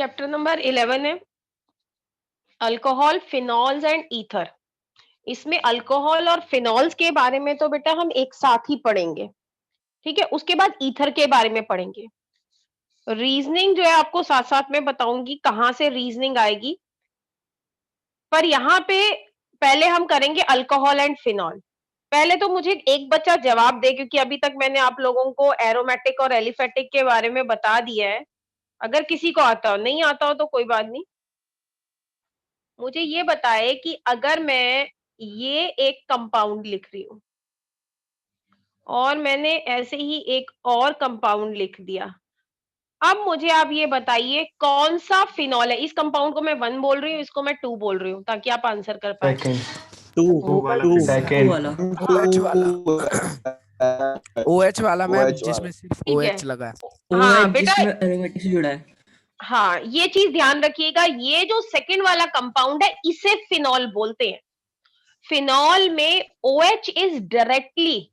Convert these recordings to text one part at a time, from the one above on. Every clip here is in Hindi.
चैप्टर नंबर 11 है अल्कोहल, फिनॉल्स एंड ईथर। इसमें अल्कोहल और फिनॉल्स के बारे में तो बेटा हम एक साथ ही पढ़ेंगे, ठीक है। उसके बाद ईथर के बारे में पढ़ेंगे। रीजनिंग जो है आपको साथ साथ में बताऊंगी कहां से रीजनिंग आएगी, पर यहाँ पे पहले हम करेंगे अल्कोहल एंड फिनॉल। पहले तो मुझे एक बच्चा जवाब दे, क्योंकि अभी तक मैंने आप लोगों को एरोमेटिक और एलिफेटिक के बारे में बता दिया है। अगर किसी को आता हो, नहीं आता हो तो कोई बात नहीं। मुझे ये बताए कि अगर मैं ये एक कंपाउंड लिख रही हूं और मैंने ऐसे ही एक और कंपाउंड लिख दिया, अब मुझे आप ये बताइए कौन सा फिनॉल है। इस कंपाउंड को मैं 1 बोल रही हूँ, इसको मैं 2 बोल रही हूँ, ताकि आप आंसर कर पाए। टू वाला OH वाला मैम, OH जिसमें सिर्फ ठीक है। OH लगा है। हाँ OH बेटा, जिसमें एरोमेटिक से जुड़ा है। हाँ ये चीज ध्यान रखिएगा, ये जो सेकंड वाला कंपाउंड है इसे फिनॉल बोलते हैं। फिनॉल में OH इज डायरेक्टली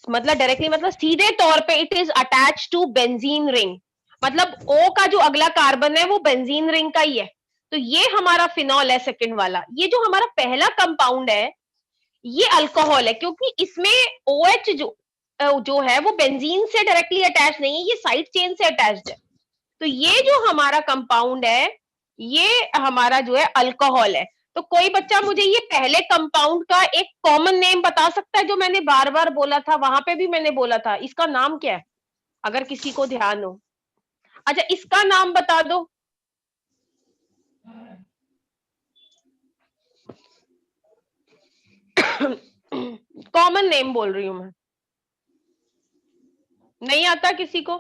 मतलब सीधे तौर पे it is attach to benzene ring. मतलब O का जो अगला कार्बन है वो बेंजीन रिंग का ही है, तो ये हमारा फिनॉल है सेकंड वाला। ये जो हमारा पहला कंपाउंड है ये अल्कोहल है, क्योंकि इसमें OH जो है वो बेंजीन से डायरेक्टली अटैच नहीं है, ये साइड चेन से अटैच्ड है। तो ये जो हमारा कंपाउंड है ये हमारा जो है अल्कोहल है। तो कोई बच्चा मुझे ये पहले कंपाउंड का एक कॉमन नेम बता सकता है, जो मैंने बार बार बोला था, वहां पे भी मैंने बोला था, इसका नाम क्या है, अगर किसी को ध्यान हो। अच्छा, इसका नाम बता दो। कॉमन नेम बोल रही हूं मैं, नहीं आता किसी को।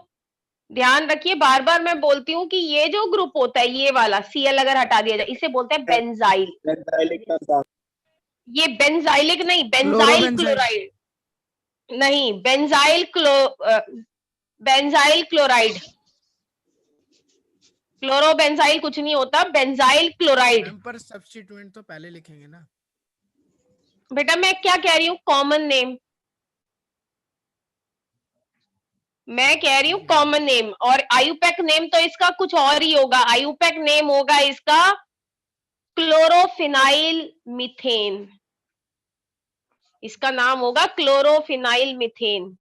ध्यान रखिए, बार बार मैं बोलती हूँ कि ये जो ग्रुप होता है, ये वाला Cl अगर हटा दिया जाए, इसे बोलते हैं बेंजाइल। ये बेंजाइलिक नहीं, बेंजाइल क्लोराइड नहीं, बेंजाइल क्लोराइड। क्लोरोबेंजाइल कुछ नहीं होता, बेंजाइल क्लोराइड। पर सब्स्टिट्यूएंट तो पहले लिखेंगे ना बेटा मैं क्या कह रही हूँ, कॉमन नेम। मैं कह रही हूँ कॉमन नेम, और आयुपैक नेम तो इसका कुछ और ही होगा। आयुपैक नेम होगा इसका क्लोरोफिनाइल मीथेन। इसका नाम होगा क्लोरोफिनाइल मीथेन।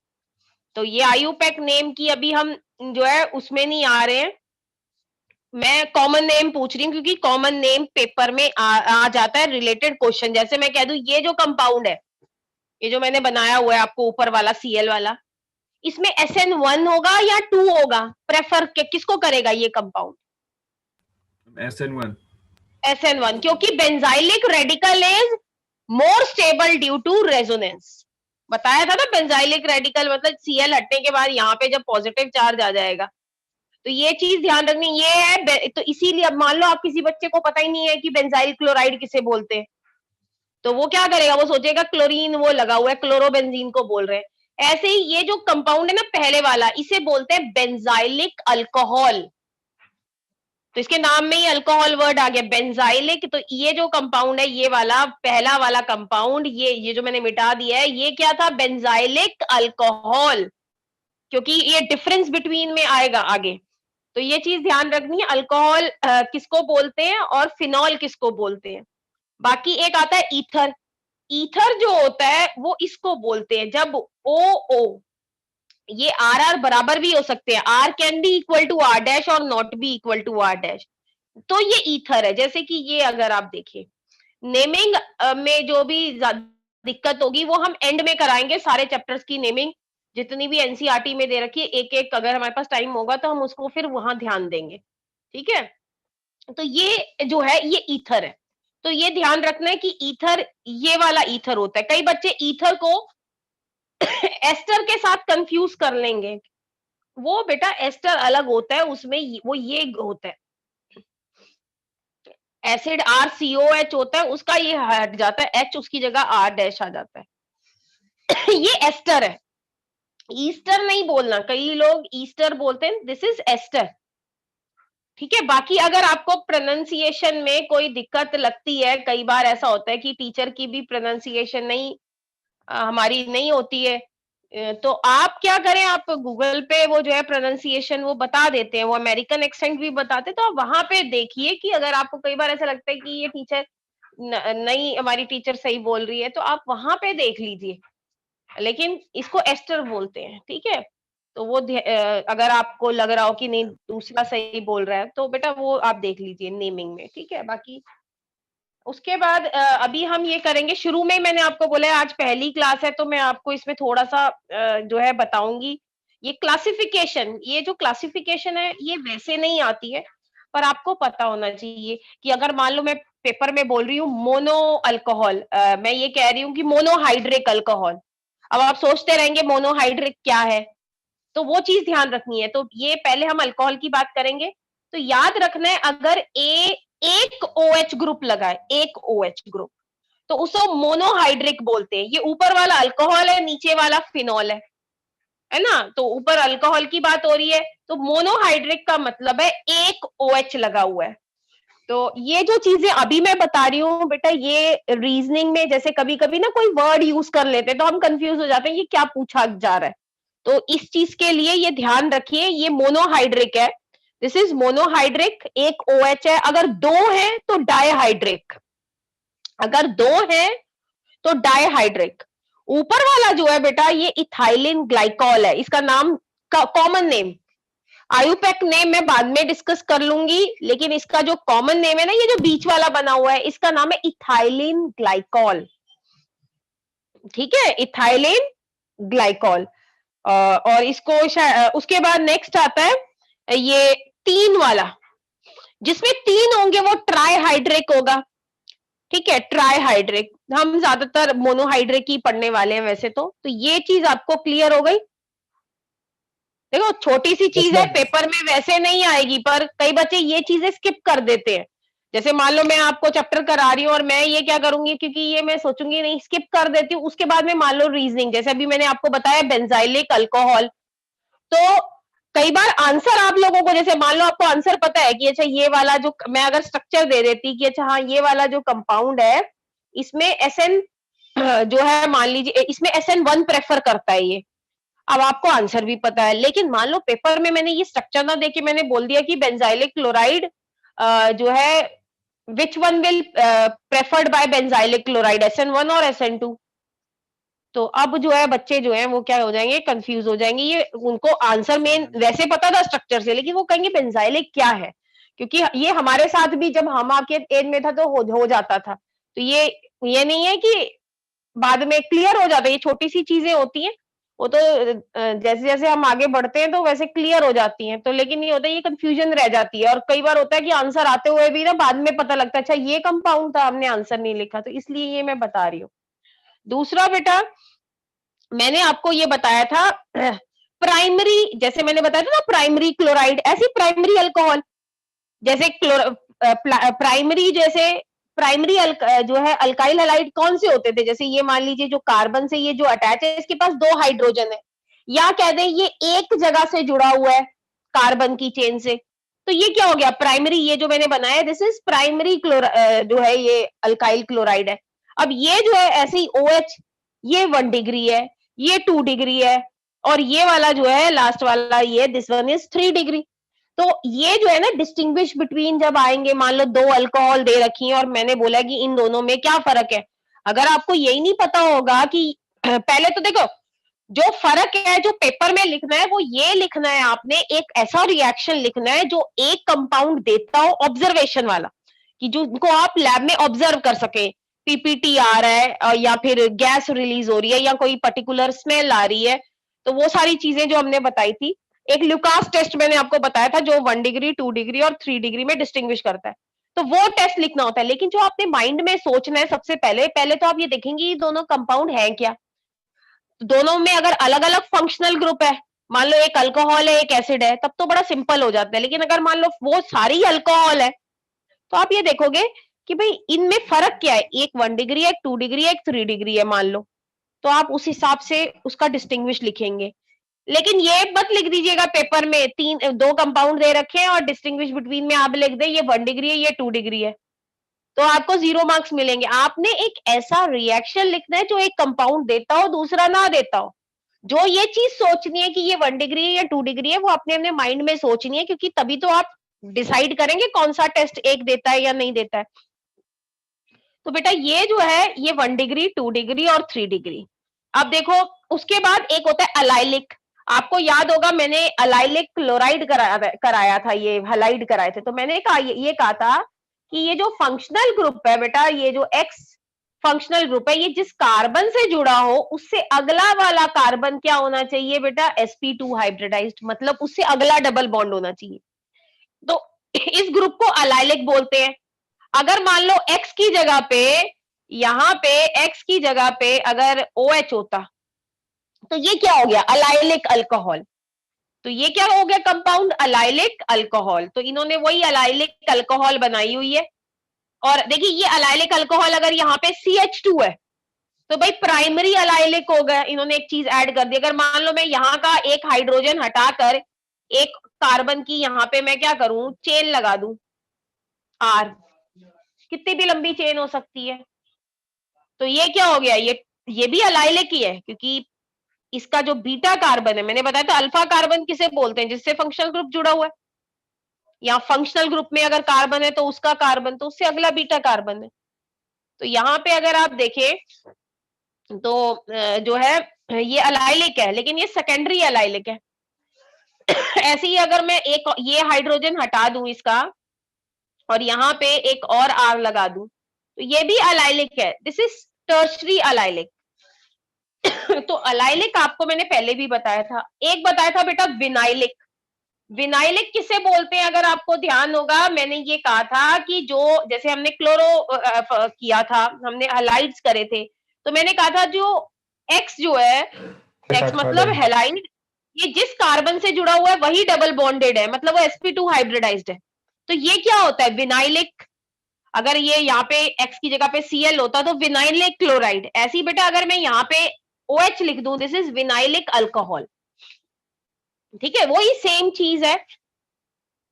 तो ये आयुपैक नेम की अभी हम जो है उसमें नहीं आ रहे हैं, मैं कॉमन नेम पूछ रही हूँ, क्योंकि कॉमन नेम पेपर में आ जाता है रिलेटेड क्वेश्चन। जैसे मैं कह दूं ये जो कंपाउंड है, ये जो मैंने बनाया हुआ है आपको ऊपर वाला Cl वाला, इसमें SN1 होगा या 2 होगा, प्रेफर किसको करेगा ये कंपाउंड? SN1, क्योंकि benzylic radical is more stable due to resonance. बताया था ना, बेंजाइलिक रेडिकल मतलब Cl हटने के बाद यहाँ पे जब पॉजिटिव चार्ज आ जाएगा, तो ये चीज ध्यान रखनी। ये है तो इसीलिए अब मान लो आप किसी बच्चे को पता ही नहीं है कि बेंजाइल क्लोराइड किसे बोलते हैं, तो वो क्या करेगा, वो सोचेगा क्लोरीन वो लगा हुआ है, क्लोरोबेंजीन को बोल रहे हैं। ऐसे ही ये जो कंपाउंड है ना पहले वाला, इसे बोलते हैं बेंजाइलिक अल्कोहल। तो इसके नाम में ही अल्कोहल वर्ड आ गया, बेंजाइलिक। तो ये जो कंपाउंड है, ये वाला पहला वाला कंपाउंड, ये जो मैंने मिटा दिया है, ये क्या था, बेंजाइलिक अल्कोहल, क्योंकि ये डिफरेंस बिटवीन में आएगा आगे। तो ये चीज ध्यान रखनी है, अल्कोहल किसको बोलते हैं और फिनॉल किसको बोलते हैं। बाकी एक आता है ईथर। ईथर जो होता है वो इसको बोलते हैं जब OO, ये RR बराबर भी हो सकते हैं, R can be equal to R dash और not be equal to R dash, तो ये ईथर है। जैसे कि ये अगर आप देखिए नेमिंग में जो भी दिक्कत होगी वो हम एंड में कराएंगे, सारे चैप्टर्स की नेमिंग जितनी भी NCERT में दे रखी है, एक एक अगर हमारे पास टाइम होगा तो हम उसको फिर वहां ध्यान देंगे, ठीक है। तो ये जो है ये ईथर है। तो ये ध्यान रखना है कि ईथर ये वाला ईथर होता है। कई बच्चे ईथर को एस्टर के साथ कंफ्यूज कर लेंगे, वो बेटा एस्टर अलग होता है, उसमें वो ये होता है, एसिड RCOH होता है, उसका ये हट जाता है, H उसकी जगह R डैश आ जाता है। ये एस्टर है, ईस्टर नहीं बोलना, कई लोग ईस्टर बोलते हैं, दिस इज एस्टर, ठीक है। बाकी अगर आपको प्रोनाउंसिएशन में कोई दिक्कत लगती है, कई बार ऐसा होता है कि टीचर की भी प्रोनाउंसिएशन नहीं हमारी नहीं होती है, तो आप क्या करें, आप गूगल पे वो जो है प्रोनाउंसिएशन वो बता देते हैं, वो अमेरिकन एक्सेंट भी बताते हैं, तो आप वहां पे देखिए कि अगर आपको कई बार ऐसा लगता है कि ये टीचर नहीं, हमारी टीचर सही बोल रही है, तो आप वहां पे देख लीजिए। लेकिन इसको एस्टर बोलते हैं, ठीक है। तो वो अगर आपको लग रहा हो कि नहीं दूसरा सही बोल रहा है, तो बेटा वो आप देख लीजिए नेमिंग में, ठीक है। बाकी उसके बाद अभी हम ये करेंगे, शुरू में ही मैंने आपको बोला है आज पहली क्लास है, तो मैं आपको इसमें थोड़ा सा जो है बताऊंगी। ये क्लासिफिकेशन, ये जो क्लासिफिकेशन है ये वैसे नहीं आती है, पर आपको पता होना चाहिए कि अगर मान लो मैं पेपर में बोल रही हूँ मोनो अल्कोहल, मैं ये कह रही हूँ कि मोनोहाइड्रिक अल्कोहल, अब आप सोचते रहेंगे मोनोहाइड्रिक क्या है, तो वो चीज ध्यान रखनी है। तो ये पहले हम अल्कोहल की बात करेंगे, तो याद रखना है अगर एक OH ग्रुप लगा है, एक OH ग्रुप, तो उसको मोनोहाइड्रिक बोलते हैं। ये ऊपर वाला अल्कोहल है, नीचे वाला फिनॉल है ना। तो ऊपर अल्कोहल की बात हो रही है, तो मोनोहाइड्रिक का मतलब है एक OH लगा हुआ है। तो ये जो चीजें अभी मैं बता रही हूँ बेटा, ये रीजनिंग में जैसे कभी कभी ना कोई वर्ड यूज कर लेते हैं तो हम कंफ्यूज हो जाते हैं, ये क्या पूछा जा रहा है। तो इस चीज के लिए ये ध्यान रखिए, ये मोनोहाइड्रिक है, दिस इज मोनोहाइड्रिक, एक OH है। अगर दो है तो डायहाइड्रिक, अगर दो है तो डायहाइड्रिक। ऊपर वाला जो है बेटा ये इथाइलिन ग्लाइकॉल है, इसका नाम कॉमन नेम, आयुपैक नेम मैं बाद में डिस्कस कर लूंगी, लेकिन इसका जो कॉमन नेम है ना, ये जो बीच वाला बना हुआ है, इसका नाम है इथाइलिन ग्लाइकॉल, ठीक है, इथाइलिन ग्लाइकॉल। और इसको उसके बाद नेक्स्ट आता है ये 3 वाला, जिसमें 3 होंगे वो ट्राईहाइड्रिक होगा, ठीक है, ट्राईहाइड्रिक। हम ज्यादातर मोनोहाइड्रिक ही पढ़ने वाले हैं वैसे तो ये चीज आपको क्लियर हो गई। देखो छोटी सी चीज है, पेपर में वैसे नहीं आएगी, पर कई बच्चे ये चीजें स्किप कर देते हैं। जैसे मान लो मैं आपको चैप्टर करा रही हूँ और मैं ये क्या करूंगी, क्योंकि ये मैं सोचूंगी नहीं, स्किप कर देती हूँ। उसके बाद में मान लो रीजनिंग, जैसे अभी मैंने आपको बताया बेंजाइलिक अल्कोहल, तो कई बार आंसर आप लोगों को, जैसे मान लो आपको आंसर पता है कि अच्छा ये वाला जो, मैं अगर स्ट्रक्चर दे देती कि अच्छा हाँ ये वाला जो कंपाउंड है इसमें SN जो है, मान लीजिए इसमें SN1 प्रेफर करता है ये, अब आपको आंसर भी पता है, लेकिन मान लो पेपर में मैंने ये स्ट्रक्चर ना देके मैंने बोल दिया कि बेंजाइलिक क्लोराइड जो है which one will preferred bye benzylic chloride, SN1 और SN2, तो अब जो है बच्चे जो है वो क्या हो जाएंगे, कंफ्यूज हो जाएंगे। ये उनको आंसर मेन वैसे पता था स्ट्रक्चर से, लेकिन वो कहेंगे बेंजाइलिक क्या है, क्योंकि ये हमारे साथ भी जब हम आपके एज में था तो हो जाता था। तो ये नहीं है कि बाद में क्लियर हो जाता है, ये छोटी सी चीजें होती हैं, वो तो जैसे जैसे हम आगे बढ़ते हैं तो वैसे क्लियर हो जाती हैं। तो लेकिन ये होता है, ये कंफ्यूजन रह जाती है, और कई बार होता है कि आंसर आते हुए भी ना बाद में पता लगता है अच्छा ये कंपाउंड था, हमने आंसर नहीं लिखा, तो इसलिए ये मैं बता रही हूँ। दूसरा बेटा, मैंने आपको ये बताया था प्राइमरी, जैसे मैंने बताया था ना प्राइमरी क्लोराइड, ऐसी प्राइमरी अल्कोहल, जैसे प्राइमरी, जैसे प्राइमरी जो है अल्काइल हैलाइड कौन से होते थे, जैसे ये मान लीजिए जो कार्बन से ये जो अटैच है इसके पास 2 हाइड्रोजन है, या कह दें ये एक जगह से जुड़ा हुआ है कार्बन की चेन से, तो ये क्या हो गया प्राइमरी, ये जो मैंने बनाया दिस इज प्राइमरी जो है ये अल्काइल क्लोराइड है। अब ये जो है ऐसे ही OH, ये 1 डिग्री है, ये 2 डिग्री है, और ये वाला जो है लास्ट वाला ये दिस वन इज 3 डिग्री। तो ये जो है ना डिस्टिंग्विश बिटवीन, जब आएंगे मान लो 2 अल्कोहल दे रखी है और मैंने बोला कि इन दोनों में क्या फर्क है, अगर आपको यही नहीं पता होगा कि पहले तो देखो जो फर्क है जो पेपर में लिखना है वो ये लिखना है, आपने एक ऐसा रिएक्शन लिखना है जो एक कंपाउंड देता हो ऑब्जर्वेशन वाला, कि जो उनको आप लैब में ऑब्जर्व कर सके, PPT आ रहा है या फिर गैस रिलीज हो रही है या कोई पर्टिकुलर स्मेल आ रही है, तो वो सारी चीजें जो हमने बताई थी। एक ल्यूकास टेस्ट मैंने आपको बताया था जो 1 डिग्री 2 डिग्री और 3 डिग्री में डिस्टिंग्विश करता है, तो वो टेस्ट लिखना होता है। लेकिन जो आपने माइंड में सोचना है सबसे पहले पहले तो आप ये देखेंगे ये दोनों कंपाउंड है क्या, दोनों में अगर अलग अलग फंक्शनल ग्रुप है, मान लो एक अल्कोहल है एक एसिड है, तब तो बड़ा सिंपल हो जाता है। लेकिन अगर मान लो वो सारी अल्कोहल है, तो आप ये देखोगे कि भाई इनमें फर्क क्या है, एक 1 डिग्री है, एक 2 डिग्री है, एक 3 डिग्री है मान लो, तो आप उस हिसाब से उसका डिस्टिंग्विश लिखेंगे। लेकिन ये मत लिख दीजिएगा पेपर में 2 कंपाउंड दे रखे हैं और डिस्टिंग्विश बिटवीन में आप लिख दे ये 1 डिग्री है ये 2 डिग्री है, तो आपको 0 मार्क्स मिलेंगे। आपने एक ऐसा रिएक्शन लिखना है जो एक कंपाउंड देता हो दूसरा ना देता हो, जो ये चीज सोचनी है कि ये 1 डिग्री है या 2 डिग्री है, वो अपने अपने माइंड में सोचनी है, क्योंकि तभी तो आप डिसाइड करेंगे कौन सा टेस्ट एक देता है या नहीं देता है। तो बेटा ये जो है ये 1 डिग्री, 2 डिग्री और 3 डिग्री। अब देखो उसके बाद एक होता है अलाइलिक। आपको याद होगा मैंने अलाइलिक क्लोराइड कराया था, ये हलाइड कराए थे। तो मैंने कहा ये कहा था कि ये जो फंक्शनल ग्रुप है बेटा, ये जो एक्स फंक्शनल ग्रुप है, ये जिस कार्बन से जुड़ा हो उससे अगला वाला कार्बन क्या होना चाहिए बेटा, sp2 हाइब्रिडाइज्ड, मतलब उससे अगला डबल बॉन्ड होना चाहिए। तो इस ग्रुप को अलाइलिक बोलते हैं। अगर मान लो x की जगह पे, यहां पे x की जगह पे अगर OH होता तो ये क्या हो गया, अलाइलिक अल्कोहल। तो ये क्या हो गया, कंपाउंड अलाइलिक अल्कोहल। तो इन्होंने वही अलाइलिक अल्कोहल बनाई हुई है। और देखिए ये अलाइलिक अल्कोहल अगर यहाँ पे CH2 है तो भाई प्राइमरी अलाइलिक हो गया, इन्होंने एक चीज ऐड कर दी। अगर मान लो मैं यहाँ का एक हाइड्रोजन हटाकर एक कार्बन की यहाँ पे मैं क्या करूं, चेन लगा दूं R, कितनी भी लंबी चेन हो सकती है। तो ये क्या हो गया, ये भी अलाइलिक ही है, क्योंकि इसका जो बीटा कार्बन है, मैंने बताया था अल्फा कार्बन किसे बोलते हैं, जिससे फंक्शनल ग्रुप जुड़ा हुआ है। या फंक्शनल ग्रुप में अगर कार्बन है तो उसका कार्बन तो उससे अगला बीटा कार्बन है। तो यहाँ पे अगर आप देखें तो जो है ये अलाइलिक है, लेकिन ये सेकेंडरी अलाइलिक है। ऐसे ही अगर मैं एक ये हाइड्रोजन हटा दूं इसका और यहाँ पे एक और R लगा दूं तो ये भी अलाइलिक है, दिस इज टर्शरी अलाइलिक। तो अलाइलिक आपको मैंने पहले भी बताया था। एक बताया था बेटा विनाइलिक। विनाइलिक किसे बोलते हैं, अगर आपको ध्यान होगा मैंने ये कहा था कि जो जैसे हमने क्लोरो किया था, हमने हलाइड्स करे थे, तो मैंने कहा था जो X जो है, X मतलब हेलाइड, ये जिस कार्बन से जुड़ा हुआ है वही डबल बॉन्डेड है, मतलब वो sp2 हाइब्रिडाइज्ड है। तो ये क्या होता है, विनाइलिक। अगर ये यहाँ पे X की जगह पे Cl होता तो विनाइलिक क्लोराइड। ऐसे ही बेटा अगर मैं यहाँ पे OH लिख दूं, दिस इज विनाइलिक अल्कोहल। ठीक है, वही सेम चीज है।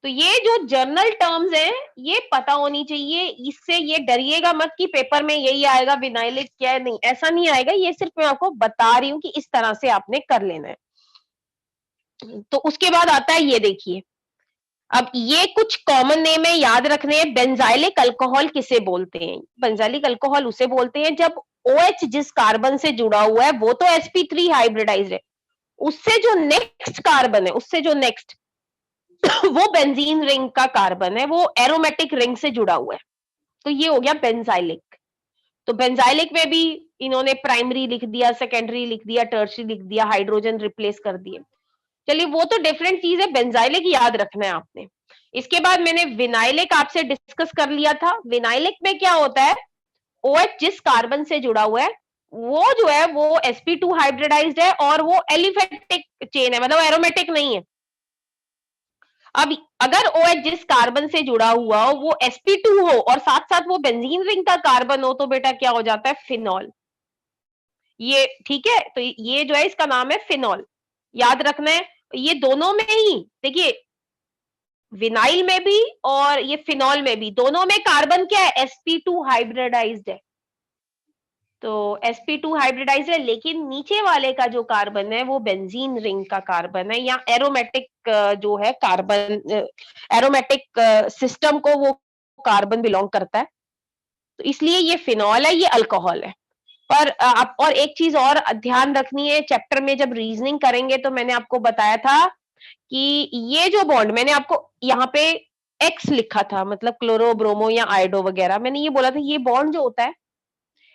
तो ये जो जर्नल टर्म्स हैं ये पता होनी चाहिए, इससे ये डरिएगा मत कि पेपर में यही आएगा विनाइलिक क्या है, नहीं ऐसा नहीं आएगा। ये सिर्फ मैं आपको बता रही हूँ कि इस तरह से आपने कर लेना है। तो उसके बाद आता है ये देखिए, अब ये कुछ कॉमन नेम है, याद रखने हैं। बेंजाइलिक अल्कोहल किसे बोलते हैं, बेंजाइलिक अल्कोहल उसे बोलते हैं जब OH जिस कार्बन से जुड़ा हुआ है वो तो sp3 हाइब्रिडाइज्ड है, उससे जो नेक्स्ट कार्बन है, उससे जो नेक्स्ट वो बेंजीन रिंग का कार्बन है, वो एरोमेटिक रिंग से जुड़ा हुआ है। तो ये हो गया बेंजाइलिक। तो बेंजाइलिक में भी इन्होंने प्राइमरी लिख दिया, सेकेंडरी लिख दिया, टर्शरी लिख दिया, हाइड्रोजन रिप्लेस कर दिए। चलिए वो तो डिफरेंट चीज है, बेंजाइलिक याद रखना है आपने। इसके बाद मैंने विनाइलिक आपसे डिस्कस कर लिया था। विनाइलिक में क्या होता है, OH जिस कार्बन से जुड़ा हुआ है वो जो है वो sp2 हाइब्रिडाइज्ड है और वो एलिफेटिक चेन है, मतलब एरोमेटिक नहीं है। अब अगर OH जिस कार्बन से जुड़ा हुआ हो वो sp2 हो और साथ साथ वो बेंजीन रिंग का कार्बन हो तो बेटा क्या हो जाता है, फिनॉल। ये ठीक है, तो ये जो है इसका नाम है फिनॉल, याद रखना है। ये दोनों में ही देखिए, विनाइल में भी और ये फिनॉल में भी, दोनों में कार्बन क्या है, sp2 हाइब्रिडाइज्ड है। तो sp2 हाइब्रिडाइज्ड है, लेकिन नीचे वाले का जो कार्बन है वो बेंजीन रिंग का कार्बन है, या एरोमेटिक जो है कार्बन, एरोमेटिक सिस्टम को वो कार्बन बिलोंग करता है। तो इसलिए ये फिनॉल है, ये अल्कोहल है। पर आप और एक चीज और ध्यान रखनी है, चैप्टर में जब रीजनिंग करेंगे तो मैंने आपको बताया था कि ये जो बॉन्ड मैंने आपको यहाँ पे X लिखा था, मतलब क्लोरो ब्रोमो या आयोडो वगैरह, मैंने ये बोला था ये बॉन्ड जो होता है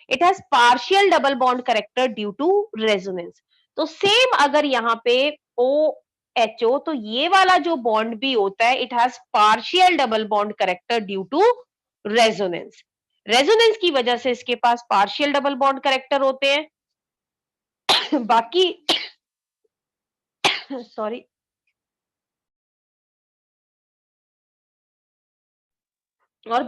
it has partial double bond character due to resonance. तो सेम अगर यहाँ पे OHO, तो ये वाला जो बॉन्ड भी होता है it has partial double bond character due to resonance. Resonance की वजह से इसके पास पार्शियल डबल बॉन्ड करेक्टर होते हैं। बाकी सॉरी, और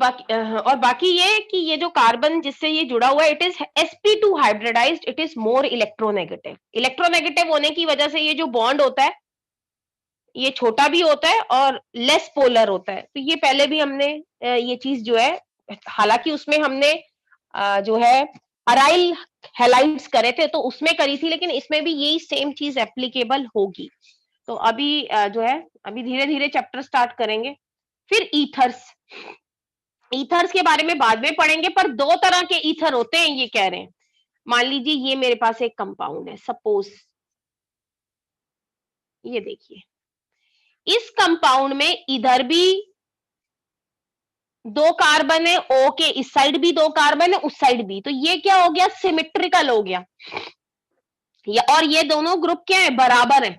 बाकी ये कि ये जो कार्बन जिससे ये जुड़ा हुआ है it is sp2 hybridized, it is more electronegative. Electronegative होने की वजह से ये जो बॉन्ड होता है ये छोटा भी होता है और लेस पोलर होता है। तो ये पहले भी हमने ये चीज जो है, हालांकि उसमें हमने जो है अराइल हैलाइड्स करे थे तो उसमें करी थी, लेकिन इसमें भी यही सेम चीज एप्लीकेबल होगी। तो अभी जो है अभी धीरे धीरे चैप्टर स्टार्ट करेंगे। फिर ईथर्स, ईथर्स के बारे में बाद में पढ़ेंगे, पर दो तरह के ईथर होते हैं ये कह रहे हैं। मान लीजिए ये मेरे पास एक कंपाउंड है, सपोज ये देखिए, इस कंपाउंड में इधर भी 2 कार्बन है, O के इस साइड भी 2 कार्बन है, उस साइड भी, तो ये क्या हो गया, सिमेट्रिकल हो गया। और ये दोनों ग्रुप क्या है, बराबर है।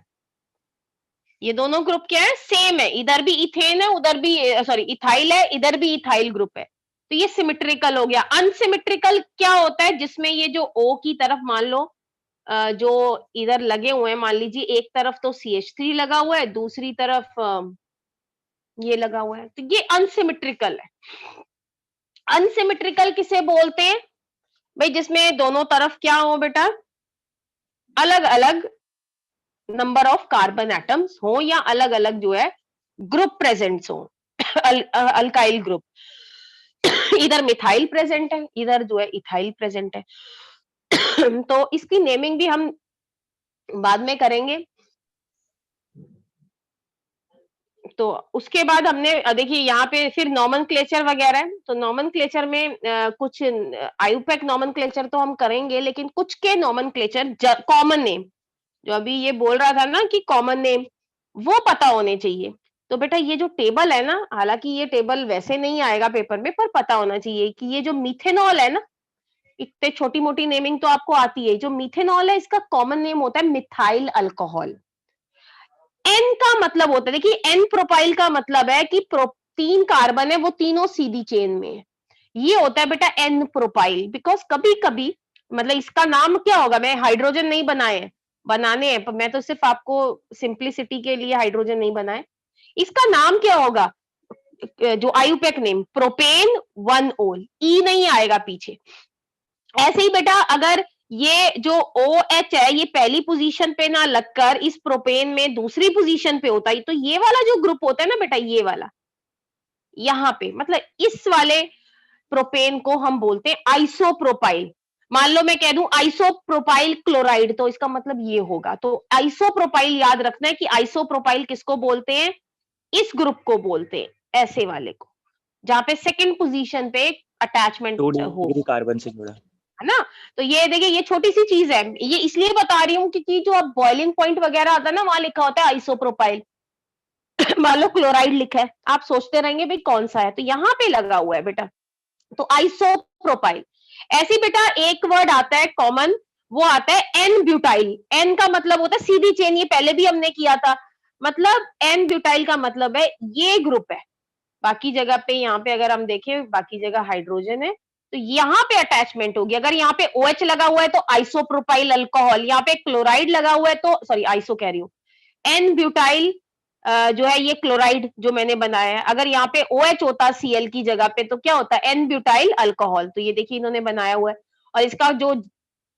ये दोनों ग्रुप क्या है, सेम है, इधर भी इथेन है, उधर भी सॉरी इथाइल है, इधर भी इथाइल ग्रुप है, तो ये सिमेट्रिकल हो गया। अनसिमेट्रिकल क्या होता है, जिसमें ये जो O की तरफ मान लो जो इधर लगे हुए हैं, मान लीजिए एक तरफ तो CH3 लगा हुआ है, दूसरी तरफ ये लगा हुआ है, तो ये अनसिमेट्रिकल है। अनसिमेट्रिकल किसे बोलते हैं भाई, जिसमें दोनों तरफ क्या हो बेटा, अलग अलग नंबर ऑफ कार्बन एटम्स हो, या अलग अलग जो है ग्रुप प्रेजेंट्स हो, अल्काइल ग्रुप। इधर मिथाइल प्रेजेंट है, इधर जो है इथाइल प्रेजेंट है। तो इसकी नेमिंग भी हम बाद में करेंगे। तो उसके बाद हमने देखिए यहाँ पे फिर नॉमेनक्लेचर वगैरह है, तो नॉमेनक्लेचर में कुछ आयुपैक नॉमेनक्लेचर तो हम करेंगे, लेकिन कुछ के नॉमेनक्लेचर कॉमन नेम, जो अभी ये बोल रहा था ना कि कॉमन नेम, वो पता होने चाहिए। तो बेटा ये जो टेबल है ना, हालांकि ये टेबल वैसे नहीं आएगा पेपर में, पर पता होना चाहिए कि ये जो मिथेनॉल है ना, इतने छोटी मोटी नेमिंग तो आपको आती है, जो मिथेनॉल है इसका कॉमन नेम होता है मिथाइल अल्कोहल। एन का मतलब होता है, देखिए एन प्रोपाइल का मतलब है कि 3 कार्बन है, वो तीनों सीधी चेन में है, ये होता है बेटा एन प्रोपाइल। बिकॉज कभी कभी मतलब इसका नाम क्या होगा, मैं हाइड्रोजन नहीं बनाए, बनाने हैं, पर मैं तो सिर्फ आपको सिंप्लिसिटी के लिए हाइड्रोजन नहीं बनाए, इसका नाम क्या होगा, जो आयुपैक नेम प्रोपेन 1 ओल, ई नहीं आएगा पीछे। ऐसे ही बेटा अगर ये जो OH है ये पहली पोजीशन पे ना लगकर इस प्रोपेन में दूसरी पोजीशन पे होता है, तो ये वाला जो ग्रुप होता है ना बेटा, ये वाला यहाँ पे, मतलब इस वाले प्रोपेन को हम बोलते हैं आइसोप्रोपाइल। मान लो मैं कह दूं आइसोप्रोपाइल क्लोराइड, तो इसका मतलब ये होगा। तो आइसोप्रोपाइल याद रखना है कि आइसोप्रोपाइल किसको बोलते हैं, इस ग्रुप को बोलते हैं, ऐसे वाले को, जहां पे सेकंड पोजीशन पे अटैचमेंट हो, कार्बन से जुड़ा है ना। तो ये देखिए ये छोटी सी चीज है, ये इसलिए बता रही हूँ क्योंकि जो अब बॉइलिंग पॉइंट वगैरह आता है ना, वहां लिखा होता है आइसोप्रोपाइल। मान लो क्लोराइड लिखा है, आप सोचते रहेंगे भाई कौन सा है, तो यहाँ पे लगा हुआ है बेटा, तो आइसोप्रोपाइल। ऐसी बेटा एक वर्ड आता है कॉमन, वो आता है एन ब्यूटाइल। एन का मतलब होता है सीधी चेन, ये पहले भी हमने किया था, मतलब एन ब्यूटाइल का मतलब है ये ग्रुप है, बाकी जगह पे यहाँ पे अगर हम देखें बाकी जगह हाइड्रोजन है, तो यहाँ पे अटैचमेंट होगी। अगर यहाँ पे OH लगा हुआ है तो आइसोप्रोपाइल अल्कोहल, यहाँ पे क्लोराइड लगा हुआ है तो सॉरी आइसो कह रही हूँ, एन ब्यूटाइल जो है ये क्लोराइड जो मैंने बनाया है, अगर यहाँ पे OH होता Cl की जगह पे तो क्या होता है एन ब्यूटाइल अल्कोहल। तो ये देखिए इन्होंने बनाया हुआ है, और इसका जो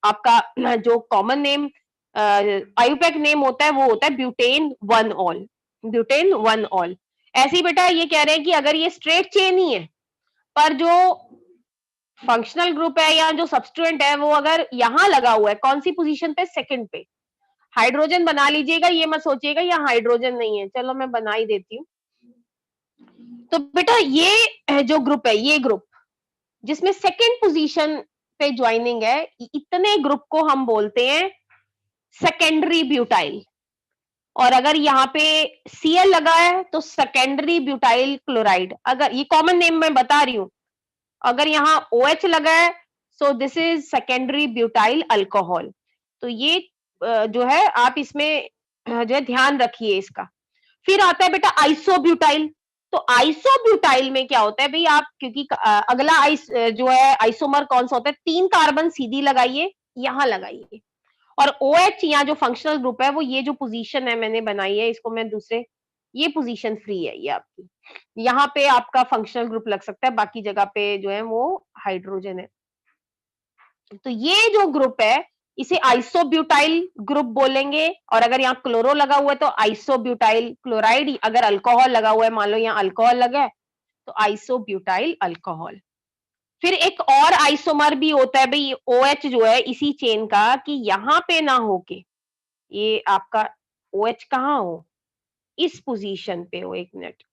आपका जो कॉमन नेम आयुपैक नेम होता है वो होता है ब्यूटेन 1 ऑल, ब्यूटेन 1 ऑल। ऐसे ही बेटा ये कह रहे हैं कि अगर ये स्ट्रेट चेन ही है, पर जो फंक्शनल ग्रुप है या जो सब्स्टिट्यूएंट है वो अगर यहां लगा हुआ है, कौन सी पोजीशन पे, सेकंड पे, हाइड्रोजन बना लीजिएगा, ये मत सोचिएगा यहाँ हाइड्रोजन नहीं है, चलो मैं बना ही देती हूँ। तो बेटा ये जो ग्रुप है, ये ग्रुप जिसमें सेकंड पोजीशन पे ज्वाइनिंग है, इतने ग्रुप को हम बोलते हैं सेकेंडरी ब्यूटाइल। और अगर यहाँ पे Cl लगा है तो सेकेंडरी ब्यूटाइल क्लोराइड, अगर ये कॉमन नेम मैं बता रही हूँ, अगर यहाँ OH लगा है so this is secondary butyl alcohol. तो ये जो है आप इसमें जो है ध्यान रखिए इसका। फिर आता है बेटा आइसोब्यूटाइल। तो आइसोब्यूटाइल में क्या होता है भाई, आप क्योंकि अगला जो है आइसोमर कौन सा होता है, 3 कार्बन सीधी लगाइए, यहां लगाइए, और OH यहाँ जो फंक्शनल ग्रुप है वो ये जो पोजीशन है मैंने बनाई है, इसको मैं दूसरे, ये पोजीशन फ्री है ये आपकी, यहाँ पे आपका फंक्शनल ग्रुप लग सकता है, बाकी जगह पे जो है वो हाइड्रोजन है। तो ये जो ग्रुप है इसे आइसोब्यूटाइल ग्रुप बोलेंगे, और अगर यहाँ क्लोरो लगा हुआ है तो आइसोब्यूटाइल क्लोराइड, अगर अल्कोहल लगा हुआ है, मान लो यहाँ अल्कोहल लगा है तो आइसोब्यूटाइल अल्कोहल। फिर एक और आइसोमर भी होता है भाई OH जो है इसी चेन का, कि यहाँ पे ना होके ये आपका OH कहाँ हो, इस पोजीशन पे हो, एक मिनट,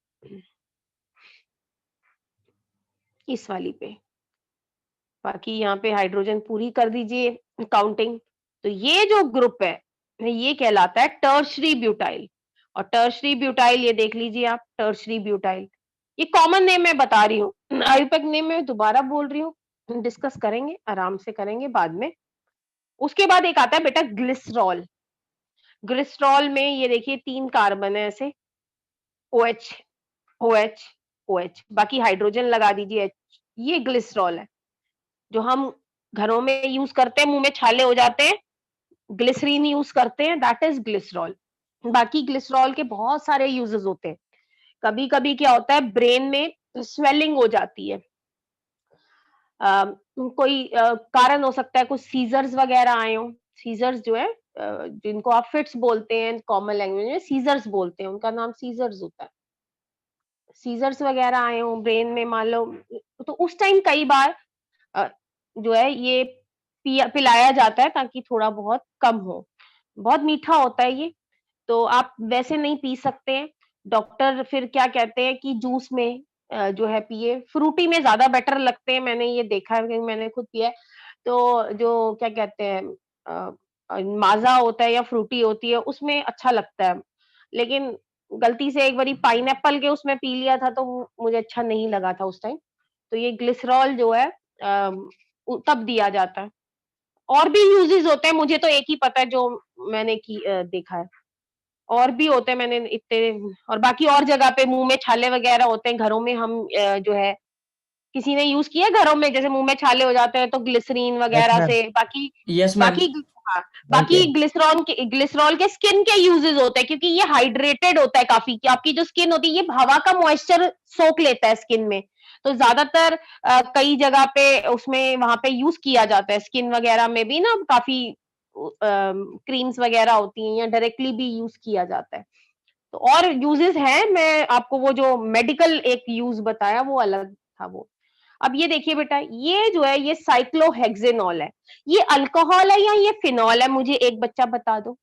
इस वाली पे। बाकी यहाँ पे हाइड्रोजन पूरी कर दीजिए काउंटिंग। तो ये जो ग्रुप है ये कहलाता है टर्शरी ब्यूटाइल। और टर्शरी ब्यूटाइल ये देख लीजिए आप, टर्शरी ब्यूटाइल ये कॉमन नेम मैं बता रही हूँ, आयुपैक नेम में दोबारा बोल रही हूँ, डिस्कस करेंगे, आराम से करेंगे बाद में। उसके बाद एक आता है बेटा ग्लिसरॉल। ग्लिसरॉल में ये देखिए 3 कार्बन है ऐसे, OH OH OH, बाकी हाइड्रोजन लगा दीजिए H, ये ग्लिसरॉल है जो हम घरों में यूज करते हैं, मुंह में छाले हो जाते हैं, ग्लिसरीन यूज करते हैं, दैट इज ग्लिसरॉल। बाकी ग्लिसरॉल के बहुत सारे यूजेस होते हैं। कभी कभी क्या होता है ब्रेन में स्वेलिंग हो जाती है, कोई कारण हो सकता है, कुछ सीजर्स वगैरह आए हो, सीजर्स जो है जिनको आप फिट्स बोलते हैं कॉमन लैंग्वेज में, सीजर्स बोलते हैं, उनका नाम सीजर्स होता है। सीजर्स वगैरह आए हो ब्रेन में मान लो, तो उस टाइम कई बार अ, जो है ये पिलाया जाता है ताकि थोड़ा बहुत कम हो। बहुत मीठा होता है ये, तो आप वैसे नहीं पी सकते हैं। डॉक्टर फिर क्या कहते हैं कि जूस में जो है पिए, फ्रूटी में ज्यादा बेटर लगते हैं, मैंने ये देखा है क्योंकि मैंने खुद पिया है। तो जो क्या कहते हैं माजा होता है या फ्रूटी होती है उसमें अच्छा लगता है, लेकिन गलती से एक बारी पाइनएप्पल के उसमें पी लिया था तो मुझे अच्छा नहीं लगा था उस टाइम। तो ये ग्लिसरॉल जो है तब दिया जाता है। और भी यूजेस होते हैं, मुझे तो एक ही पता है जो मैंने देखा है, और भी होते हैं मैंने इतने, और बाकी और जगह पे मुंह में छाले वगैरह होते हैं, घरों में हम जो है किसी ने यूज किया घरों में, जैसे मुंह में छाले हो जाते हैं तो ग्लिसरीन यस वगैरह मैम। से, बाकी यस मैम। बाकी हाँ, ओके। बाकी ग्लिसरॉल के स्किन के यूजेस होते हैं, क्योंकि ये हाइड्रेटेड होता है काफी, कि आपकी जो स्किन होती है ये हवा का मॉइस्चर सोख लेता है स्किन में, तो ज्यादातर कई जगह पे उसमें वहां पे यूज किया जाता है, स्किन वगैरह में भी ना काफी क्रीम्स वगैरह होती हैं या डायरेक्टली भी यूज किया जाता है। तो और यूजेस हैं, मैं आपको वो जो मेडिकल एक यूज बताया वो अलग था वो। अब ये देखिए बेटा, ये जो है ये साइक्लोहेक्सेनॉल है, ये अल्कोहल है या ये फिनॉल है, मुझे एक बच्चा बता दो।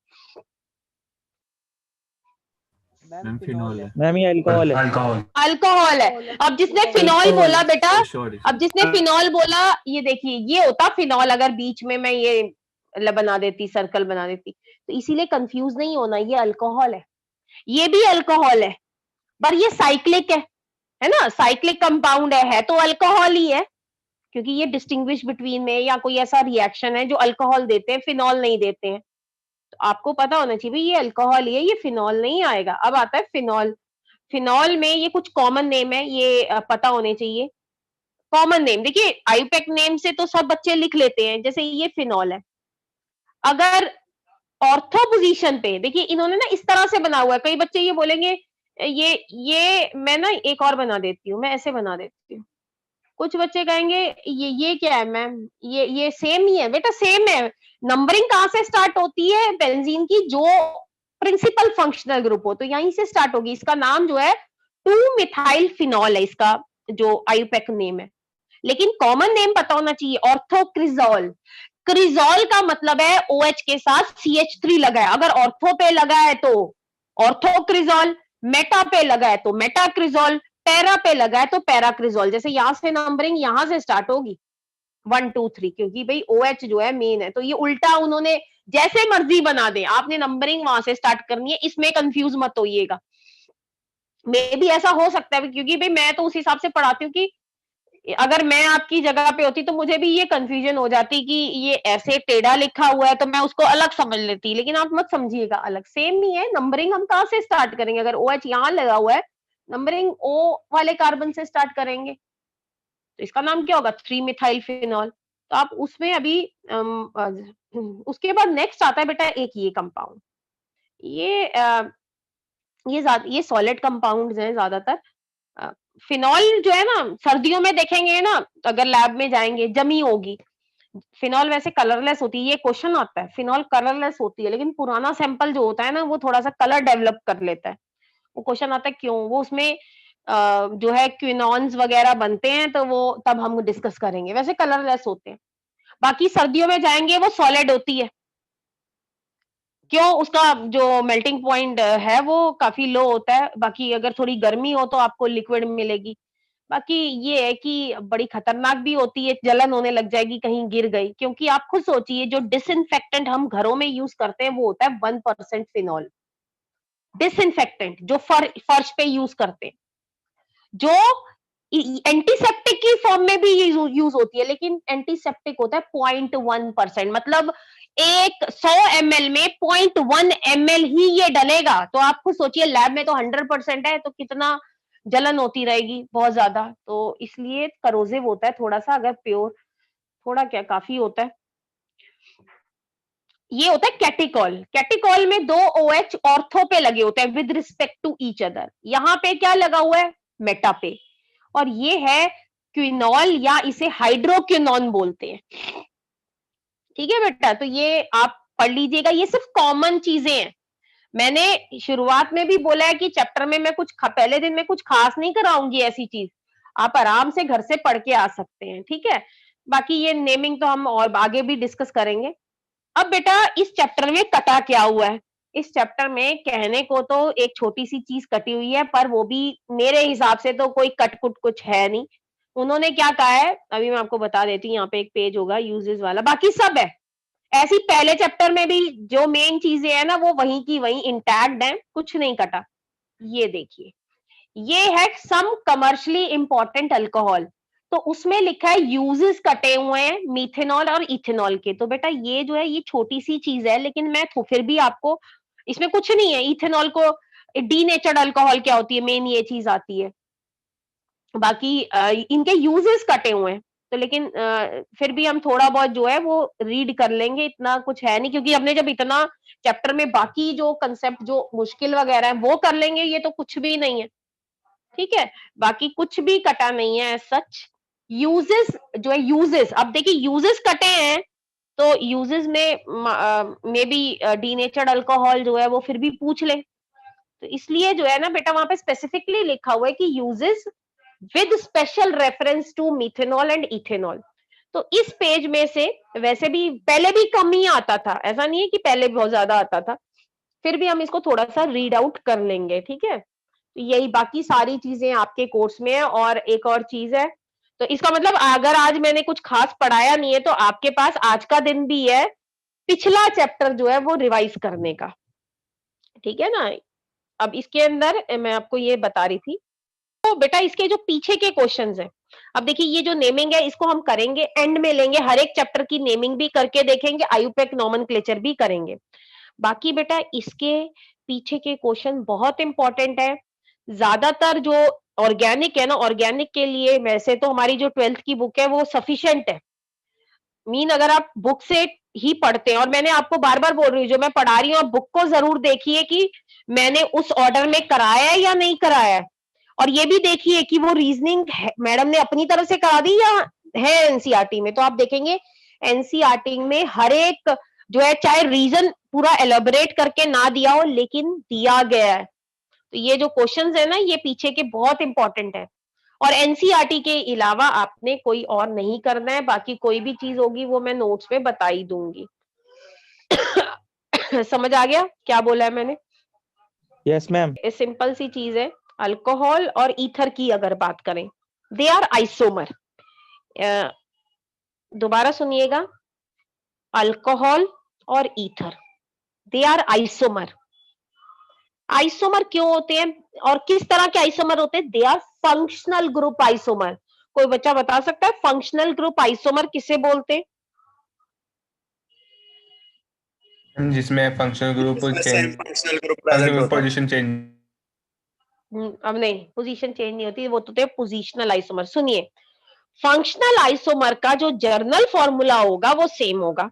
मैम फिनॉल है। मैम ये अल्कोहल है। अल्कोहल है। अब जिसने फिनॉल बोला बेटा, अब जिसने फिनॉल बोला, ये देखिए ये होता फिनॉल, अगर बीच में मैं ये बना देती, सर्कल बना देती, तो इसीलिए कंफ्यूज नहीं होना, ये अल्कोहल है, ये भी अल्कोहल है, पर ये साइक्लिक है ना, साइक्लिक कंपाउंड है तो अल्कोहल ही है, क्योंकि ये डिस्टिंग्विश बिटवीन में या कोई ऐसा रिएक्शन है जो अल्कोहल देते हैं, फिनॉल नहीं देते हैं। तो आपको पता होना चाहिए भाई ये अल्कोहल ही है, ये फिनॉल नहीं आएगा। अब आता है फिनॉल। फिनॉल में ये कुछ कॉमन नेम है, ये पता होने चाहिए। कॉमन नेम देखिए, आयुपैक नेम से तो सब बच्चे लिख लेते हैं, जैसे ये फिनॉल है। अगर ऑर्थो पोजीशन पे देखिए, इन्होंने ना इस तरह से बना हुआ है, कई बच्चे ये बोलेंगे ये मैं ना एक और बना देती हूँ, मैं ऐसे बना देती हूँ। कुछ बच्चे कहेंगे ये क्या है मैम, ये सेम ही है बेटा, सेम है। नंबरिंग कहाँ से स्टार्ट होती है बेंजीन की, जो प्रिंसिपल फंक्शनल ग्रुप हो तो यहीं से स्टार्ट होगी। इसका नाम जो है 2 मिथाइल फिनॉल है, इसका जो आयुपैक नेम है, लेकिन कॉमन नेम पता होना चाहिए, ऑर्थोक्रिजोल। क्रिजोल का मतलब है OH के साथ CH3 लगा है, अगर ऑर्थो पे लगा है तो ऑर्थोक्रिजोल, मेटा पे लगा है तो मेटाक्रिजोल, पैरा पे लगा है तो पैराक्रिजोल। जैसे यहां से नंबरिंग यहां से स्टार्ट होगी 1 2 3, क्योंकि भाई OH जो है मेन है, तो ये उल्टा उन्होंने जैसे मर्जी बना दे, आपने नंबरिंग वहां से स्टार्ट करनी है, इसमें कंफ्यूज मत होइएगा। मे भी ऐसा हो सकता है, क्योंकि भाई मैं तो उस हिसाब से पढ़ाती हूँ कि अगर मैं आपकी जगह पे होती तो मुझे भी ये कंफ्यूजन हो जाती कि ये ऐसे टेढ़ा लिखा हुआ है तो मैं उसको अलग समझ लेती, लेकिन आप मत समझिएगा अलग, सेम ही है। नंबरिंग हम कहाँ से स्टार्ट करेंगे, अगर OH यहाँ लगा हुआ है, नंबरिंग O वाले कार्बन से स्टार्ट करेंगे, तो इसका नाम क्या होगा 3 मिथाइल फिनॉल। तो आप उसमें अभी उसके बाद नेक्स्ट आता है बेटा एक ये कंपाउंड, ये सॉलिड कंपाउंड्स हैं ज्यादातर। फिनॉल जो है ना, सर्दियों में देखेंगे ना, अगर लैब में जाएंगे जमी होगी। फिनॉल वैसे कलरलेस होती है, ये क्वेश्चन आता है, फिनॉल कलरलेस होती है, लेकिन पुराना सैंपल जो होता है ना वो थोड़ा सा कलर डेवलप कर लेता है। वो क्वेश्चन आता है क्यों, वो उसमें जो है क्विनॉन्स वगैरह बनते हैं, तो वो तब हम डिस्कस करेंगे। वैसे कलरलेस होते हैं। बाकी सर्दियों में जाएंगे वो सॉलिड होती है। क्यों? उसका जो मेल्टिंग पॉइंट है वो काफी लो होता है। बाकी अगर थोड़ी गर्मी हो तो आपको लिक्विड मिलेगी। बाकी ये है कि बड़ी खतरनाक भी होती है, जलन होने लग जाएगी कहीं गिर गई, क्योंकि आप खुद सोचिए जो डिसइंफेक्टेंट हम घरों में यूज करते हैं वो होता है 1% फिनॉल। डिसइंफेक्टेंट जो फर्श पे यूज करते हैं, जो एंटीसेप्टिक की फॉर्म में भी यूज होती है, लेकिन एंटीसेप्टिक होता है 0.1%। मतलब एक 100 ml में 0.1 ml ही ये डलेगा। तो आप खुद सोचिए लैब में तो 100% है, तो कितना जलन होती रहेगी, बहुत ज्यादा। तो इसलिए करोसिव होता है थोड़ा सा, अगर प्योर थोड़ा क्या काफी होता है। ये होता है कैटिकॉल। कैटिकॉल में 2 OH ऑर्थो पे लगे होते हैं with respect to each other. यहाँ पे क्या लगा हुआ है? मेटा पे। और ये है क्विनॉल, या इसे हाइड्रोक्विनॉन बोलते हैं। ठीक है बेटा, तो ये आप पढ़ लीजिएगा। ये सिर्फ कॉमन चीजें हैं। मैंने शुरुआत में भी बोला है कि चैप्टर में मैं कुछ पहले दिन में कुछ खास नहीं कराऊंगी ऐसी चीज। आप आराम से घर से पढ़ के आ सकते हैं। ठीक है, बाकी ये नेमिंग तो हम और आगे भी डिस्कस करेंगे। अब बेटा इस चैप्टर में कटा क्या हुआ है? इस चैप्टर में कहने को तो एक छोटी सी चीज कटी हुई है, पर वो भी मेरे हिसाब से तो कोई कट कुट कुछ है नहीं। उन्होंने क्या कहा है अभी मैं आपको बता देती हूँ। यहाँ पे एक पेज होगा यूजेस वाला, बाकी सब है ऐसी। पहले चैप्टर में भी जो मेन चीजें है ना वो वहीं की वहीं इंटैक्ट है, कुछ नहीं कटा। ये देखिए, ये है सम कमर्शियली इंपॉर्टेंट अल्कोहल, तो उसमें लिखा है यूजेस कटे हुए हैं मिथेनॉल और इथेनॉल के। तो बेटा ये जो है ये छोटी सी चीज है, लेकिन मैं तो फिर भी आपको, इसमें कुछ नहीं है। इथेनॉल को डीनेचर्ड अल्कोहल क्या होती है, मेन ये चीज आती है। बाकी इनके यूजेस कटे हुए हैं, तो लेकिन फिर भी हम थोड़ा बहुत जो है वो रीड कर लेंगे, इतना कुछ है नहीं, क्योंकि हमने जब इतना चैप्टर में बाकी जो कंसेप्ट जो मुश्किल वगैरह है वो कर लेंगे, ये तो कुछ भी नहीं है। ठीक है, बाकी कुछ भी कटा नहीं है सच। यूजेस जो है, यूजेस अब देखिए यूजेस कटे हैं, तो यूजेस में मे बी डीनेचर्ड अल्कोहल जो है वो फिर भी पूछ ले। तो इसलिए जो है ना बेटा वहां पे स्पेसिफिकली लिखा हुआ है कि uses with special reference to methanol and ethanol. तो इस पेज में से वैसे भी पहले भी कम ही आता था, ऐसा नहीं है कि पहले बहुत ज्यादा आता था, फिर भी हम इसको थोड़ा सा रीड आउट कर लेंगे। ठीक है, तो यही बाकी सारी चीजें आपके कोर्स में है। और एक और चीज है, तो इसका मतलब अगर आज मैंने कुछ खास पढ़ाया नहीं है तो आपके पास आज का दिन भी है पिछला चैप्टर जो है वो रिवाइज करने का। ठीक है ना, अब इसके अंदर मैं आपको ये बता रही थी। तो बेटा इसके जो पीछे के क्वेश्चंस हैं, अब देखिए ये जो नेमिंग है इसको हम करेंगे एंड में लेंगे, हर एक चैप्टर की नेमिंग भी करके देखेंगे, आयुपेक नोमेनक्लेचर भी करेंगे। बाकी बेटा इसके पीछे के क्वेश्चन बहुत इंपॉर्टेंट है। ज्यादातर जो ऑर्गेनिक है ना, ऑर्गेनिक के लिए वैसे तो हमारी जो 12th की बुक है वो सफिशिएंट है। मीन अगर आप बुक से ही पढ़ते हैं, और मैंने आपको बार बार बोल रही हूँ जो मैं पढ़ा रही हूँ, आप बुक को जरूर देखिए कि मैंने उस ऑर्डर में कराया है या नहीं कराया है। और ये भी देखिए कि वो रीजनिंग मैडम ने अपनी तरफ से करा दी या है एनसीईआरटी में। तो आप देखेंगे एनसीईआरटी में हर एक जो है, चाहे रीजन पूरा एलोबरेट करके ना दिया हो लेकिन दिया गया है। तो ये जो क्वेश्चंस है ना ये पीछे के बहुत इंपॉर्टेंट है। और एनसीईआरटी के अलावा आपने कोई और नहीं करना है। बाकी कोई भी चीज होगी वो मैं नोट्स में बता ही दूंगी। समझ आ गया क्या बोला है मैंने? Yes ma'am. ये सिंपल सी चीज है। अल्कोहल और ईथर की अगर बात करें, दे आर आइसोमर। दोबारा सुनिएगा, अल्कोहल और ether they are isomer. Isomer क्यों होते हैं और किस तरह के आइसोमर होते हैं? They are functional group isomer. कोई बच्चा बता सकता है फंक्शनल ग्रुप आइसोमर किसे बोलते हैं? जिसमें functional group change, position change. अब नहीं, पोजीशन चेंज नहीं होती, वो तो थे पोजीशनल आइसोमर। सुनिए, फंक्शनल आइसोमर का जो जर्नल फॉर्मूला होगा वो सेम होगा,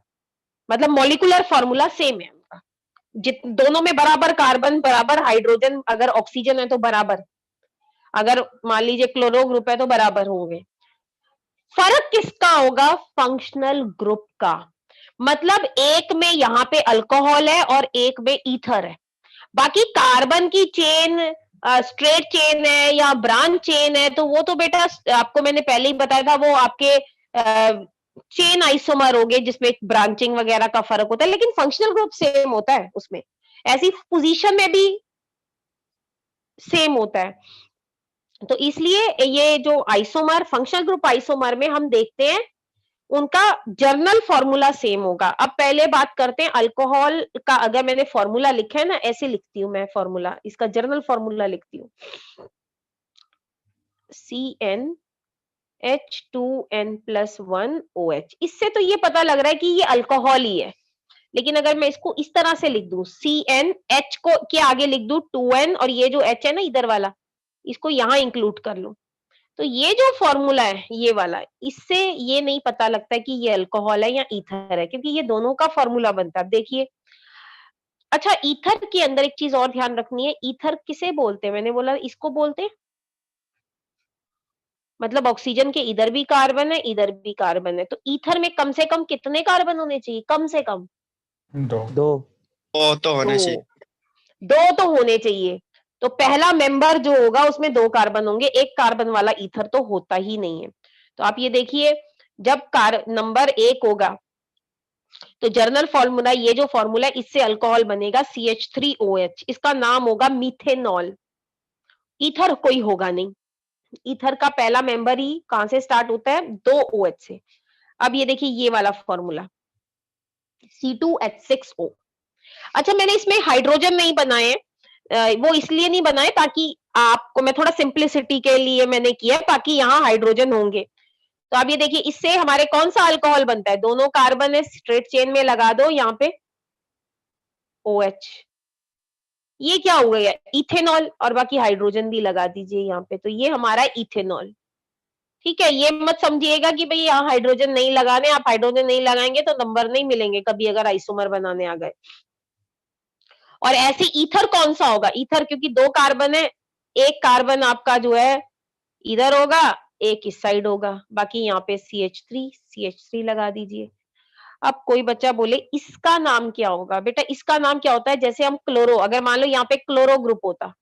मतलब मॉलिक्यूलर फॉर्मूला सेम है उनका। दोनों में बराबर कार्बन, बराबर हाइड्रोजन, अगर ऑक्सीजन है तो बराबर, अगर मान लीजिए क्लोरो ग्रुप है तो बराबर होंगे। फर्क किसका होगा? फंक्शनल ग्रुप का। मतलब एक में यहाँ पे अल्कोहल है और एक में ईथर है। बाकी कार्बन की चेन, स्ट्रेट चेन है या ब्रांच चेन है, तो वो तो बेटा आपको मैंने पहले ही बताया था, वो आपके चेन आइसोमर हो गए जिसमें ब्रांचिंग वगैरह का फर्क होता है, लेकिन फंक्शनल ग्रुप सेम होता है उसमें, ऐसी पोजीशन में भी सेम होता है। तो इसलिए ये जो आइसोमर, फंक्शनल ग्रुप आइसोमर में हम देखते हैं उनका जर्नल फॉर्मूला सेम होगा। अब पहले बात करते हैं अल्कोहल का। अगर मैंने फॉर्मूला लिखा है ना, ऐसे लिखती हूं मैं फॉर्मूला, इसका जर्नल फॉर्मूला लिखती हूँ, CnH2n+1OH। इससे तो ये पता लग रहा है कि ये अल्कोहल ही है, लेकिन अगर मैं इसको इस तरह से लिख दूं, CnH को के आगे लिख दूं 2n, और ये जो H है ना इधर वाला, इसको यहां इंक्लूड कर लूं, तो ये जो फॉर्मूला है ये वाला, इससे ये नहीं पता लगता कि ये अल्कोहल है या ईथर है, क्योंकि ये दोनों का फॉर्मूला बनता है। देखिए, अच्छा ईथर के अंदर एक चीज और ध्यान रखनी है, ईथर किसे बोलते हैं? मैंने बोला इसको बोलते हैं, मतलब ऑक्सीजन के इधर भी कार्बन है, इधर भी कार्बन है, तो ईथर में कम से कम कितने कार्बन होने चाहिए? कम से कम 2 तो होने चाहिए। दो तो होने चाहिए। तो पहला मेंबर जो होगा उसमें 2 कार्बन होंगे, 1 कार्बन वाला ईथर तो होता ही नहीं है। तो आप ये देखिए, जब नंबर 1 होगा तो जर्नल फॉर्मूला, ये जो फॉर्मूला है इससे अल्कोहल बनेगा CH3OH, इसका नाम होगा मीथेनॉल। ईथर कोई होगा नहीं, ईथर का पहला मेंबर ही कहां से स्टार्ट होता है? 2 OH से। अब ये देखिए ये वाला फॉर्मूला C2H6O। अच्छा, मैंने इसमें हाइड्रोजन नहीं बनाए, वो इसलिए नहीं बनाए ताकि आपको, मैं थोड़ा सिंप्लिसिटी के लिए मैंने किया, ताकि यहाँ हाइड्रोजन होंगे। तो आप ये देखिए, इससे हमारे कौन सा अल्कोहल बनता है? दोनों कार्बन है, स्ट्रेट चेन में लगा दो यहाँ पे OH, ये क्या हो गया? इथेनॉल, और बाकी हाइड्रोजन भी लगा दीजिए यहाँ पे, तो ये हमारा इथेनॉल। ठीक है, ये मत समझिएगा कि भाई यहाँ हाइड्रोजन नहीं लगाने, आप हाइड्रोजन नहीं लगाएंगे तो नंबर नहीं मिलेंगे कभी अगर आइसोमर बनाने आ गए। और ऐसे ईथर कौन सा होगा? ईथर क्योंकि 2 कार्बन है, 1 कार्बन आपका जो है इधर होगा, 1 इस साइड होगा, बाकी यहाँ पे CH3 लगा दीजिए। अब कोई बच्चा बोले इसका नाम क्या होगा? बेटा इसका नाम क्या होता है? जैसे हम क्लोरो, अगर मान लो यहाँ पे क्लोरो ग्रुप होता,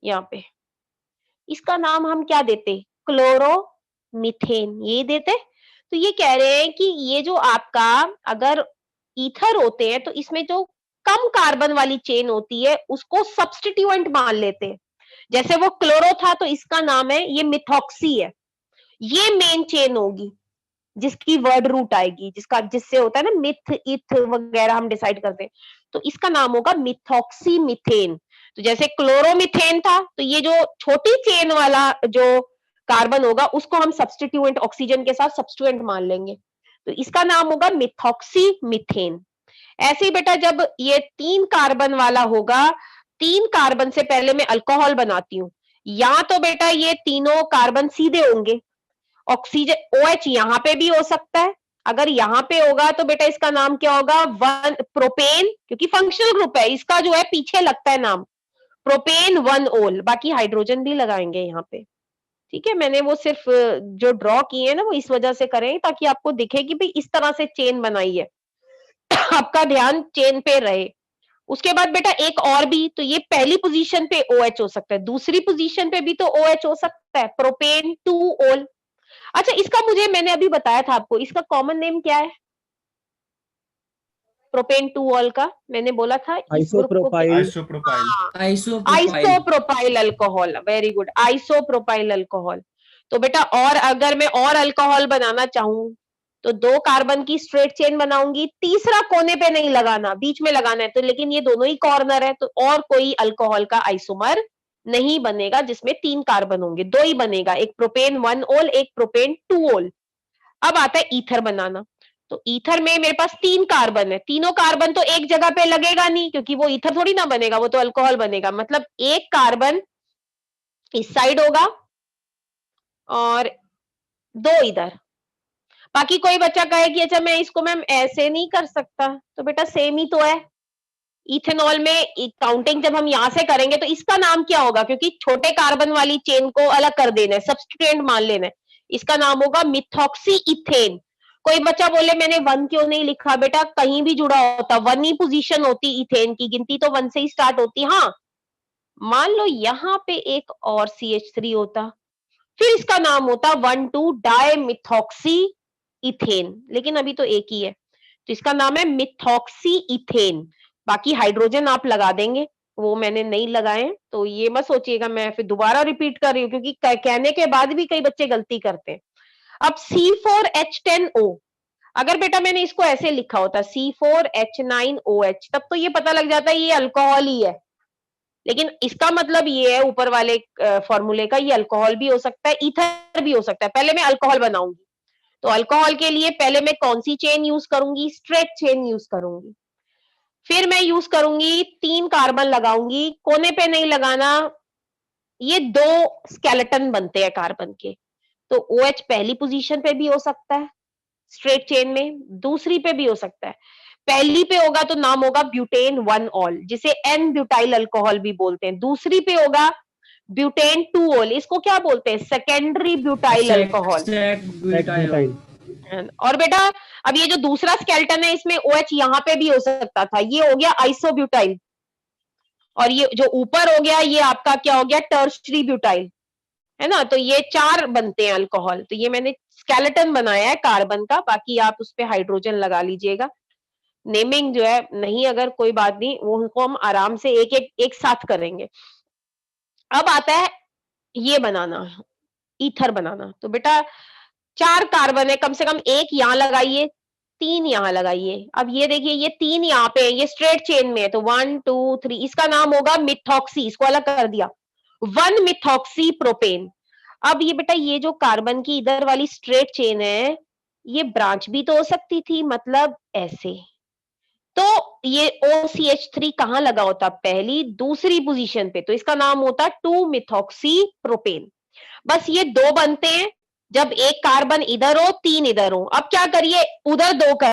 यहाँ पे इसका नाम हम क्या देते? क्लोरो मीथेन, ये देते। तो ये कह रहे हैं कि ये जो आपका अगर ईथर होते हैं तो इसमें जो कम कार्बन वाली चेन होती है उसको सब्स्टिट्यूएंट मान लेते हैं। जैसे वो क्लोरो था तो इसका नाम है, ये मिथॉक्सी है, ये मेन चेन होगी जिसकी वर्ड रूट आएगी, जिससे होता है ना मिथ इथ वगैरह हम डिसाइड करते हैं, तो इसका नाम होगा मिथॉक्सी मीथेन। तो जैसे क्लोरोमीथेन था, तो ये जो छोटी चेन वाला जो कार्बन होगा उसको हम सब्स्टिट्यूएंट, ऑक्सीजन के साथ सब्स्टिट्यूएंट मान लेंगे, तो इसका नाम होगा मिथॉक्सी मीथेन। ऐसे ही बेटा जब ये 3 कार्बन वाला होगा, 3 कार्बन से पहले मैं अल्कोहल बनाती हूँ, या तो बेटा ये तीनों कार्बन सीधे होंगे, ऑक्सीजन OH यहाँ पे भी हो सकता है, अगर यहाँ पे होगा तो बेटा इसका नाम क्या होगा? प्रोपेन, क्योंकि फंक्शनल ग्रुप है, इसका जो है पीछे लगता है नाम, प्रोपेन 1-ओल, बाकी हाइड्रोजन भी लगाएंगे यहाँ पे। ठीक है, मैंने वो सिर्फ जो ड्रॉ किए हैं ना वो इस वजह से करें ताकि आपको दिखे कि भाई इस तरह से चेन बनाई है, आपका ध्यान चेन पे रहे। उसके बाद बेटा एक और भी, तो ये पहली पोजीशन पे OH हो सकता है, दूसरी पोजीशन पे भी तो OH हो सकता है, प्रोपेन 2-ओल। अच्छा, इसका मुझे, मैंने अभी बताया था आपको, इसका कॉमन नेम क्या है? प्रोपेन 2-ओल का मैंने बोला था इस ग्रुप को isopropyl alcohol. Very good, isopropyl alcohol. तो बेटा और अगर मैं और अल्कोहल बनाना चाहूं तो 2 कार्बन की स्ट्रेट चेन बनाऊंगी, तीसरा कोने पे नहीं लगाना, बीच में लगाना है, तो लेकिन ये दोनों ही कॉर्नर है, तो और कोई अल्कोहल का आइसोमर नहीं बनेगा जिसमें 3 कार्बन होंगे, 2 ही बनेगा, एक प्रोपेन 1-ओल, एक प्रोपेन 2-ओल। अब आता है ईथर बनाना, तो ईथर में मेरे पास 3 कार्बन है, तीनों कार्बन तो एक जगह पे लगेगा नहीं क्योंकि वो ईथर थोड़ी ना बनेगा, वो तो अल्कोहल बनेगा, मतलब 1 कार्बन इस साइड होगा और 2 इधर। बाकी कोई बच्चा कहे कि अच्छा मैं इसको मैम ऐसे नहीं कर सकता, तो बेटा सेम ही तो है। इथेनॉल में काउंटिंग जब हम यहां से करेंगे तो इसका नाम क्या होगा? क्योंकि छोटे कार्बन वाली चेन को अलग कर देना है, सब्स्टिट्यूएंट मान लेना है, इसका नाम होगा मिथॉक्सी इथेन। कोई बच्चा बोले मैंने 1 क्यों नहीं लिखा? बेटा कहीं भी जुड़ा होता, 1 ही पोजीशन होती इथेन की, गिनती तो 1 से ही स्टार्ट होती। हाँ, मान लो यहाँ पे एक और CH3 होता, फिर इसका नाम होता 1,2-डाइमिथॉक्सी इथेन, लेकिन अभी तो एक ही है, तो इसका नाम है मिथॉक्सी इथेन। बाकी हाइड्रोजन आप लगा देंगे, वो मैंने नहीं लगाए, तो ये मत सोचिएगा मैं फिर दोबारा रिपीट कर रही हूँ, क्योंकि कहने के बाद भी कई बच्चे गलती करते हैं। अब C4H10O, अगर बेटा मैंने इसको ऐसे लिखा होता C4H9OH, तब तो ये पता लग जाता है ये अल्कोहल ही है, लेकिन इसका मतलब ये है ऊपर वाले फॉर्मूले का, ये अल्कोहल भी हो सकता है, ईथर भी हो सकता है। पहले मैं अल्कोहल बनाऊंगी, तो अल्कोहल के लिए पहले मैं कौन सी चेन यूज करूंगी? स्ट्रेट चेन यूज करूंगी। फिर मैं यूज करूंगी 3 कार्बन लगाऊंगी, कोने पे नहीं लगाना, ये 2 स्केलेटन बनते हैं कार्बन के, तो OH पहली पोजीशन पे भी हो सकता है स्ट्रेट चेन में, दूसरी पे भी हो सकता है। पहली पे होगा तो नाम होगा ब्यूटेन 1 ऑल, जिसे N ब्यूटाइल अल्कोहल भी बोलते हैं। दूसरी पे होगा ब्यूटेन 2 ऑल, इसको क्या बोलते हैं? Secondary butyl alcohol. और बेटा अब ये जो दूसरा स्केलेटन है इसमें OH यहाँ पे भी हो सकता था, ये हो गया आइसोब्यूटाइल, और ये जो ऊपर हो गया ये आपका क्या हो गया? टर्शरी ब्यूटाइल, है ना। तो ये 4 बनते हैं अल्कोहल, तो ये मैंने स्केलेटन बनाया है कार्बन का, बाकी आप उस पे हाइड्रोजन लगा लीजिएगा। नेमिंग जो है नहीं, अगर कोई बात नहीं, वो उनको हम आराम से एक साथ करेंगे। अब आता है ये बनाना, ईथर बनाना। तो बेटा 4 कार्बन है, कम से कम एक यहाँ लगाइए, 3 यहाँ लगाइए। अब ये देखिए ये 3 यहाँ पे है, ये स्ट्रेट चेन में है, तो 1 2 3, इसका नाम होगा मिथॉक्सी, इसको अलग कर दिया, 1 मिथॉक्सी प्रोपेन। अब ये बेटा ये जो कार्बन की इधर वाली स्ट्रेट चेन है, ये ब्रांच भी तो हो सकती थी, मतलब ऐसे, तो ये OCH3 कहां लगा होता? पहली दूसरी पोजीशन पे, तो इसका नाम होता 2 मिथॉक्सी प्रोपेन। बस ये 2 बनते हैं जब एक कार्बन इधर हो 3 इधर हो। अब क्या करिए, उधर 2 कर